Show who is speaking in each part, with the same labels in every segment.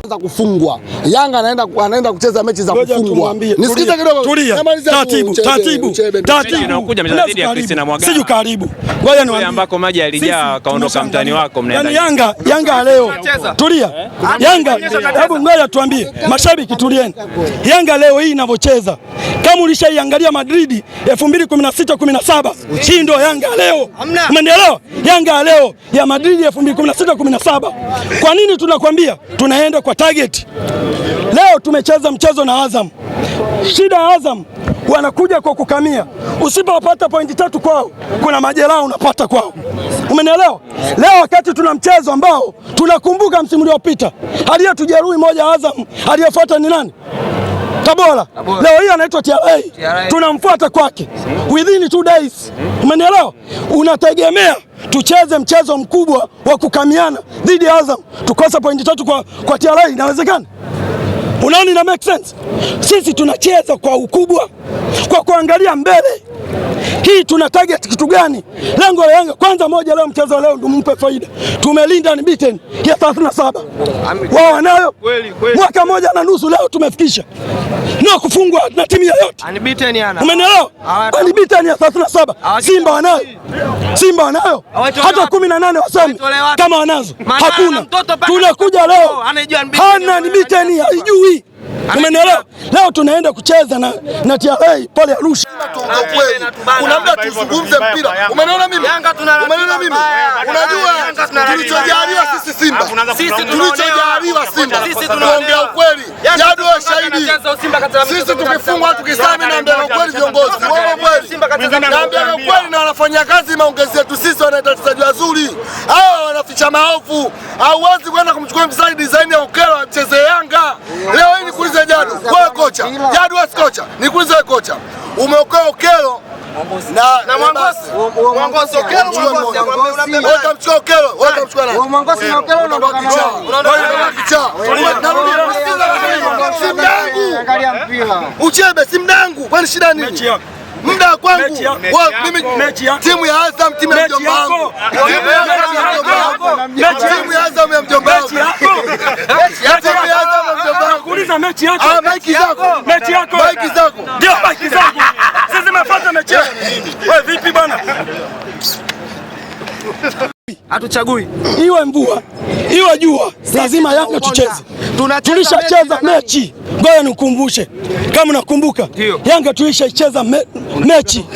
Speaker 1: kufungwa. Yanga anaenda kucheza mechi za kufungwa.
Speaker 2: Nisikize kidogo. Tulia. Taratibu.
Speaker 3: Unakuja mchezo dhidi ya Christina Mwagala.
Speaker 2: Siju karibu. Ngoja niwaambie
Speaker 3: ambako maji yalijaa kaondoka mtani wako mnaenda.
Speaker 2: Yaani Yanga leo. Tulia. Yanga hebu ngoja tuambie. Mashabiki tulieni. Yanga leo hii inavyocheza. Kama ulishaiangalia Madrid 2016-17, hii ndio Yanga leo. Umeelewa? Yanga leo ya Madrid 2016-17. Kwa nini tunakwambia? Tunaenda kwa target. Leo tumecheza mchezo na Azam. Shida ya Azam wanakuja kwa kukamia. Usipopata pointi 3 kwao, kuna majeraha unapata kwao. Umenielewa? Leo wakati tuna mchezo ambao tunakumbuka msimu uliopita, aliyetujeruhi moja Azam, aliyefuata ni nani? Tabora. Leo hii anaitwa TRA. Tunamfuata kwake within 2 days. Umenielewa? Unategemea tucheze mchezo mkubwa wa kukamiana dhidi ya Azam tukosa pointi 3 kwa TRA? Inawezekana? Unaona ina make sense? Sisi tunacheza kwa ukubwa, kwa kuangalia mbele. Hii tuna target kitu gani? Lengo la Yanga kwanza moja, leo mchezo leo ndio mpe faida. Tumelinda unbeaten ya 37. Wao wanayo mwaka moja na nusu, leo tumefikisha na kufungwa na timu yoyote.
Speaker 4: Unbeaten yana.
Speaker 2: Umeelewa? Unbeaten ya 37. Simba wanayo. Hata 18 wasemi kama wanazo. Hakuna. Tunakuja leo hana unbeaten, haijui. Umeelewa? Leo tunaenda kucheza na TRA pale Arusha.
Speaker 1: Kuna muda tuzungumze mpira. Umeona mimi? Umeona mimi? Unajua tulichojaliwa sisi Simba. Tulichojaliwa Simba. Tuongea ukweli. Jadu wa shahidi. Sisi tukifungwa tukisema na mbele ukweli viongozi. Wao kweli. Na mbele ukweli na wanafanya kazi maongezi yetu sisi wanaita wachezaji wazuri. Hao wanaficha maovu. Hauwezi kwenda kumchukua mchezaji design ya Okelo acheze Yanga. Leo hii nikuulize Jadu, wewe kocha. Jadu wewe kocha. Nikuulize wewe kocha. Umeokoa Okelo na Mwangosi Okelo utamchukua Okelo, utamchukua nani?
Speaker 4: Mwangosi na Okelo unaondoka nao. Angalia mpira.
Speaker 1: Uchebe si mdangu. Kwani shida nini? Muda kwangu. Mimi timu ya Azam, timu ya mjomba wangu. Timu ya Azam ya mjomba wangu. Timu ya Azam ya mjomba wangu.
Speaker 2: Kuuliza mechi yako.
Speaker 1: Maiki zako.
Speaker 2: Mechi yako.
Speaker 1: Maiki zako.
Speaker 2: Ndio maiki zako. Sisi tumefuata mechi yako. Wewe vipi bwana?
Speaker 4: Hatuchagui.
Speaker 2: Iwe mvua, iwe jua, lazima Yanga tucheze. Tulishacheza mechi. Ngoja nikukumbushe. Kama unakumbuka, Yanga tulishacheza mechi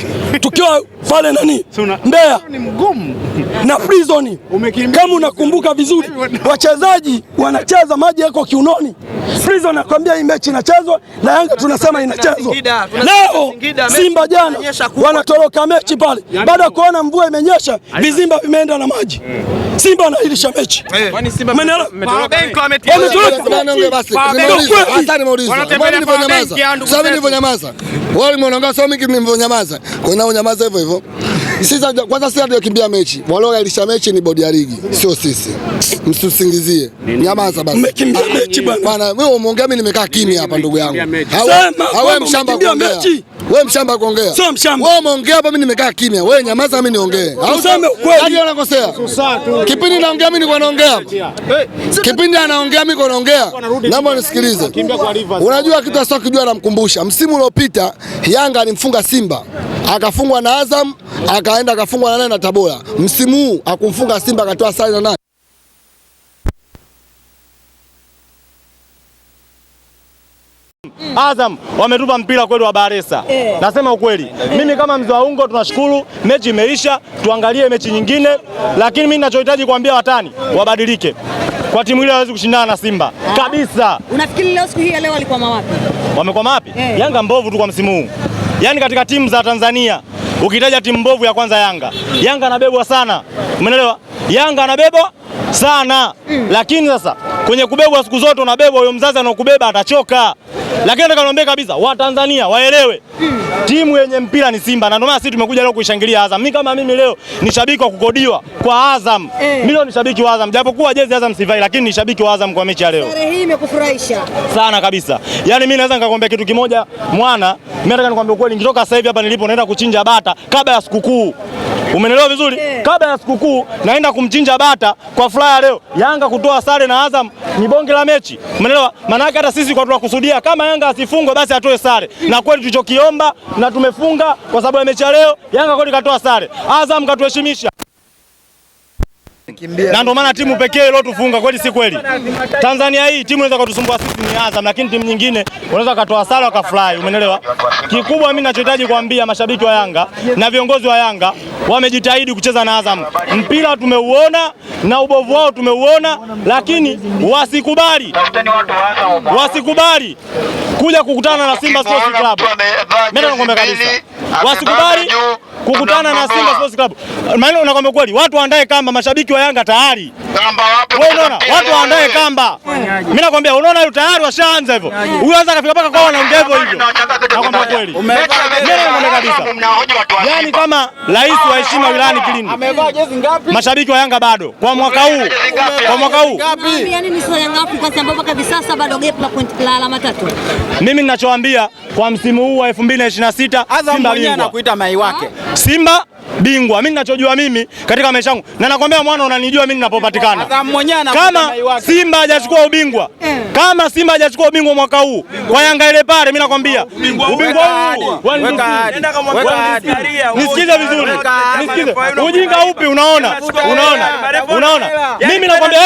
Speaker 2: tukiwa pale nani? Mbeya. Na Prison. Kama unakumbuka vizuri, wachezaji wanacheza maji yako kiunoni. Prison anakuambia hii mechi inachezwa na Yanga tunasema inachezwa. Leo Simba jana wanatoroka mechi pale. Baada ya kuona mvua imenyesha, vizimba vimeenda na maji. Simba anailisha mechi.
Speaker 3: Kwani Simba
Speaker 1: nilivyonyamaza. Wao mnaongea sawa, mimi nilivyonyamaza. Kwa nini unyamaza hivyo hivyo? Sisi kwanza sisi ndio kimbia mechi. Walioilisha mechi ni bodi ya ligi, sio sisi. Msisingizie. Nyamaza basi.
Speaker 2: Mmekimbia mechi bwana.
Speaker 1: Bwana wewe umeongea, mimi nimekaa kimya hapa ndugu yangu.
Speaker 2: Wewe mshamba kuongea.
Speaker 1: Wewe mshamba kuongea.
Speaker 2: Sio mshamba.
Speaker 1: Wewe umeongea hapa, mimi nimekaa kimya. Wewe nyamaza, mimi niongee.
Speaker 2: Useme ukweli.
Speaker 1: Hadi unakosea. Kipindi naongea mimi niko naongea. Kipindi anaongea mimi niko naongea. Naomba unisikilize. Unajua kitu sio kijua, namkumbusha. Msimu uliopita Yanga alimfunga Simba. Akafungwa na Azam, akaenda akafungwa na nani? Na Tabora. Msimu huu akumfunga Simba, akatoa sare na nani?
Speaker 5: Azam wametupa mpira kweli wa Baresa. Nasema ukweli. Mimi kama mzee wa ungo tunashukuru, mechi imeisha, tuangalie mechi nyingine, lakini mimi ninachohitaji kuambia watani wabadilike. Kwa timu ile hawezi kushindana na Simba. Kabisa.
Speaker 6: Unafikiri leo siku hii ya leo walikuwa wapi?
Speaker 5: Wamekuwa wapi? Yanga mbovu tu kwa msimu huu. Yaani katika timu za Tanzania, ukitaja timu mbovu ya kwanza Yanga. Yanga anabebwa sana. Umeelewa? Yanga anabebwa sana. Lakini sasa kwenye kubebwa siku zote unabebwa, huyo mzazi anakubeba atachoka. Lakini nataka niambie kabisa, Watanzania waelewe. Timu yenye mpira ni Simba, na ndio maana sisi tumekuja leo kuishangilia Azam. Mimi kama mimi leo ni shabiki wa kukodiwa kwa Azam. Mimi leo ni shabiki wa Azam. Japokuwa jezi Azam sivai, lakini ni shabiki wa Azam kwa mechi ya leo.
Speaker 6: Sare hii imekufurahisha
Speaker 5: sana kabisa. Yaani mimi naweza nikakwambia kitu kimoja, mwana, mimi nataka nikwambie ukweli, nikitoka sasa hivi hapa nilipo naenda kuchinja bata kabla ya sikukuu. Umeelewa vizuri? Kabla ya sikukuu naenda kumchinja bata kwa furaha leo. Yanga kutoa sare na Azam ni bonge la mechi. Umeelewa? Maana yake hata sisi kwa tunakusudia kama Yanga asifungwe basi atoe sare. Na kweli tulichokiomba na tumefunga kwa sababu ya mechi ya leo. Yanga kweli katoa sare. Azam katuheshimisha. Na ndio maana timu pekee iliyotufunga kweli si kweli. Tanzania hii timu inaweza kutusumbua sisi ni Azam, lakini timu nyingine unaweza katoa sare wakafly, umeelewa? Kikubwa mimi ninachohitaji kuambia mashabiki wa Yanga na viongozi wa Yanga wamejitahidi kucheza na Azam. Mpira tumeuona na ubovu wao tumeuona, lakini wasikubali kuja kukutana na Simba Sports Club. Mimi nakwambia kabisa. Wasikubali kukutana na Simba Sports Club. Maana unakwambia kweli watu waandae kamba, mashabiki wa Yanga tayari. Wewe unaona watu waandae kamba. Mimi nakwambia unaona yule tayari washaanza hivyo. Huyu anza kafika paka kwao anaongea hivyo. Nakwambia kweli. Mimi nakwambia kabisa. Yaani kama rais wa heshima wilayani Kilindi. Amevaa jezi ngapi? Mashabiki wa Yanga bado kwa mwaka huu. Kwa mwaka huu.
Speaker 6: Yaani ni swali ngapi kwa sababu hivi sasa bado gap la point la alama 3.
Speaker 5: Mimi ninachowaambia kwa msimu huu wa 2026
Speaker 7: Azam mwenyewe anakuita mai wake.
Speaker 5: Simba bingwa. Mimi ninachojua mimi katika maisha yangu na nakwambia mwana unanijua mimi ninapopatikana. Kama Simba hajachukua ubingwa, kama Simba hajachukua ubingwa mwaka huu kwa Yanga ile pale, mimi nakwambia ubingwa huu nisikize vizuri. Nisikize. Ujinga upi unaona? Mimi nakwambia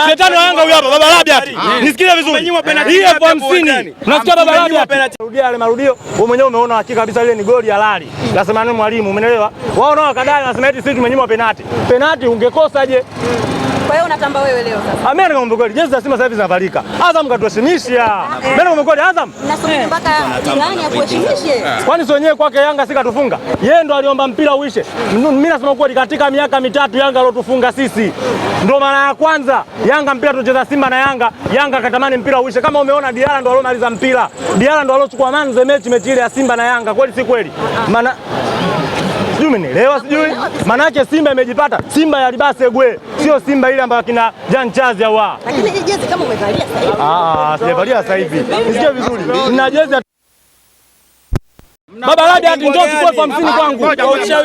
Speaker 5: shetani wa Yanga huyu hapa Baba Rabiat. Nisikize vizuri. Hii 50. Nasikia Baba Rabiat. Rudia yale marudio. Wewe mwenyewe umeona hakika kabisa ile ni goli halali. Nasema nani mwalimu, umeelewa? Wao nao kadai nasema eti sisi tumenyimwa penalti. Penalti ungekosaje?
Speaker 6: Kwa hiyo unatamba wewe leo sasa.
Speaker 5: Mimi naomba kweli jezi za Simba sasa hivi zinavalika. Azam katuheshimisha. Mimi naomba kweli Azam.
Speaker 6: Nasubiri mpaka jirani akuheshimishe.
Speaker 5: Kwani si wenyewe kwake Yanga sikatufunga? Yeye ndo aliomba mpira uishe. Mimi nasema kweli katika miaka mitatu Yanga alotufunga sisi. Ndio mara ya kwanza Yanga mpira tucheza Simba na Yanga katamani mpira uishe. Kama umeona Diara ndo alomaliza mpira. Diara ndo alochukua manze mechi ile ya Simba na Yanga. Kweli si kweli? Maana sijui umenielewa sijui. Manake Simba imejipata. Simba ya Libase Gwe. Sio Simba ile ambayo kina Jean Chazi au
Speaker 6: Lakini hii jezi kama umevalia sasa hivi.
Speaker 5: Sijavalia sasa hivi. Nisikie vizuri. Nina jezi Baba Rabiat ndio chukua 50 kwangu.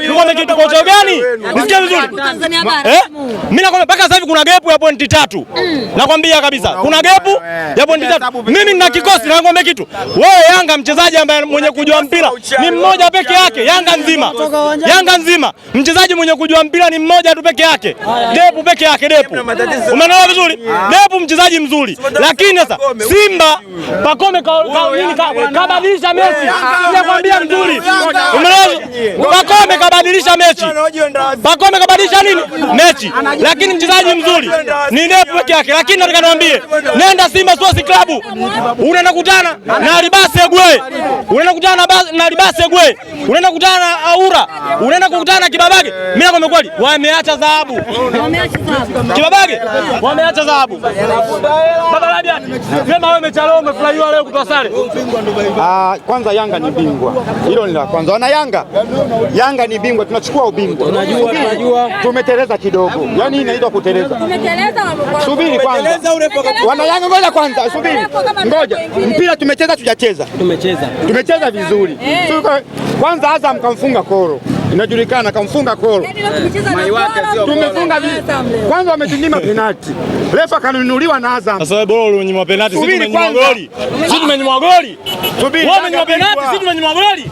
Speaker 5: Nikwambia kitu kwa uchao gani? Nisikie vizuri. Mimi nakwambia mpaka sasa hivi kuna gap ya pointi 3. Nakwambia kabisa. Kuna gap ya pointi 3. Mimi nina kikosi nakwambia kitu. Wewe Yanga mchezaji ambaye mwenye kujua mpira ni mmoja peke yake Yanga nzima. Yanga nzima. Mchezaji mwenye kujua mpira ni mmoja tu peke yake. Depu peke yake Depu. Umeelewa vizuri? Depu mchezaji mzuri. Lakini sasa Simba Pacome kabadilisha mechi. Nakwambia mzuri. Umeelewa? Pacome kabadilisha mechi. Pacome kabadilisha nini? Mechi. Lakini mchezaji mzuri ni Depu peke yake. Lakini nataka niwaambie, nenda Simba Sports Club. Unaenda kukutana na Libase Gwe. Unaenda kukutana na Libase Gwe. Unaenda kukutana na Aura. Unaenda kukutana na Kibabage. Mimi nakwambia kweli, wameacha dhahabu. Kibabage wameacha dhahabu. Baba Rabiat, sema wewe umechelewa umefurahiwa leo kutoa sare.
Speaker 7: Kwanza Yanga ni bingwa. Hilo ni la kwanza. Wana Yanga ni bingwa, tunachukua ubingwa. Tunajua. Tumeteleza kidogo. Yaani inaitwa kuteleza. Subiri kwanza. Wana Yanga ngoja kwanza, subiri. Ngoja. Mpira tumecheza tujacheza. Tumecheza vizuri. Kwanza Azam kamfunga Koro. Inajulikana kamfunga Koro. Tumefunga vizuri. Kwanza wametunyima penalti. Refa kanunuliwa na Azam.
Speaker 5: Sasa wewe bora unyima penalti, sisi tumenyima goli. Sisi tumenyima goli. Wewe umenyima penalti, sisi tumenyima goli.